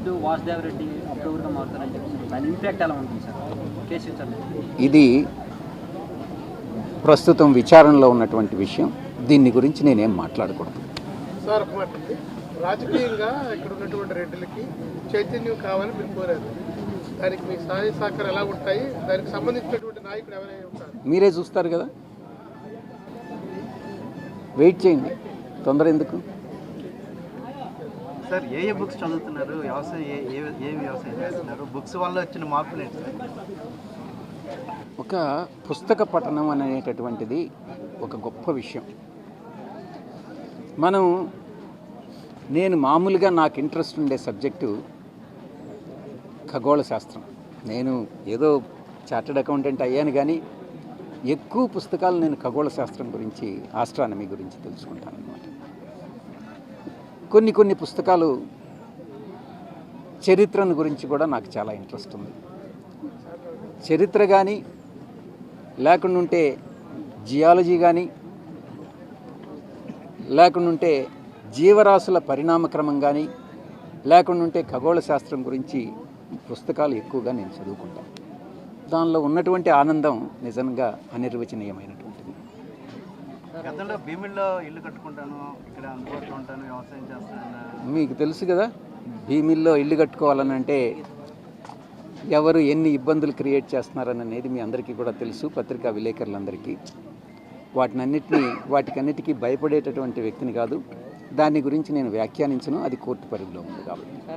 Next Vasudev Reddy అప్రూవర్గా మారుతారని చెప్పి దాని impact ఎలా ఉంటుంది సార్ కేసు విచారణ? ఇది ప్రస్తుతం విచారణలో ఉన్నటువంటి విషయం. దీన్ని గురించి నేనేం మాట్లాడకూడదు. సార్ ఒక మాట ఉంది. రాజకీయంగా ఇక్కడ ఉన్నటువంటి రెడ్డిలకి చైతన్యం కావాలని మీరు కోరారు. దానికి మీ సహాయ సహకారం ఎలా ఉంటాయి? దానికి సంబంధించినటువంటి నాయకుడు ఎవరైనా ఉంటారు? మీరే చూస్తారు కదా, వెయిట్ చేయండి, తొందర ఎందుకు? సార్ ఏ బుక్స్ చదువుతున్నారు? వ్యవసాయం ఏ వ్యవసాయం చేస్తున్నారు? బుక్స్ వల్ల వచ్చిన మార్పులు ఏంటి సార్? ఒక పుస్తక పఠనం అనేటటువంటిది ఒక గొప్ప విషయం. నేను మామూలుగా నాకు ఇంట్రెస్ట్ ఉండే సబ్జెక్టు ఖగోళ శాస్త్రం. నేను ఏదో చార్టెడ్ అకౌంటెంట్ అయ్యాను, కానీ ఎక్కువ పుస్తకాలు నేను ఖగోళ శాస్త్రం గురించి, ఆస్ట్రానమీ గురించి తెలుసుకుంటాను అన్నమాట. కొన్ని పుస్తకాలు చరిత్రను గురించి కూడా నాకు చాలా ఇంట్రెస్ట్ ఉంది. చరిత్ర కానీ, లేకుంటే జియాలజీ కానీ, లేకుంటే జీవరాశుల పరిణామక్రమం కానీ, లేకుంటే ఖగోళ శాస్త్రం గురించి పుస్తకాలు ఎక్కువగా నేను చదువుకుంటాను. దానిలో ఉన్నటువంటి ఆనందం నిజంగా అనిర్వచనీయమైనటువంటిది. గతంలో భీమిల్లో ఇల్లు కట్టుకుంటాను, ఇక్కడ అందుబాటులో ఉంటాను, వ్యవసాయం చేస్తాను. మీకు తెలుసు కదా, భీమిల్లో ఇల్లు కట్టుకోవాలనంటే ఎవరు ఎన్ని ఇబ్బందులు క్రియేట్ చేస్తున్నారనేది మీ అందరికీ కూడా తెలుసు, పత్రికా విలేకరులందరికీ. వాటికన్నిటికీ భయపడేటటువంటి వ్యక్తిని కాదు. దాని గురించి నేను వ్యాఖ్యానించను, అది కోర్టు పరిధిలో ఉంది కాబట్టి.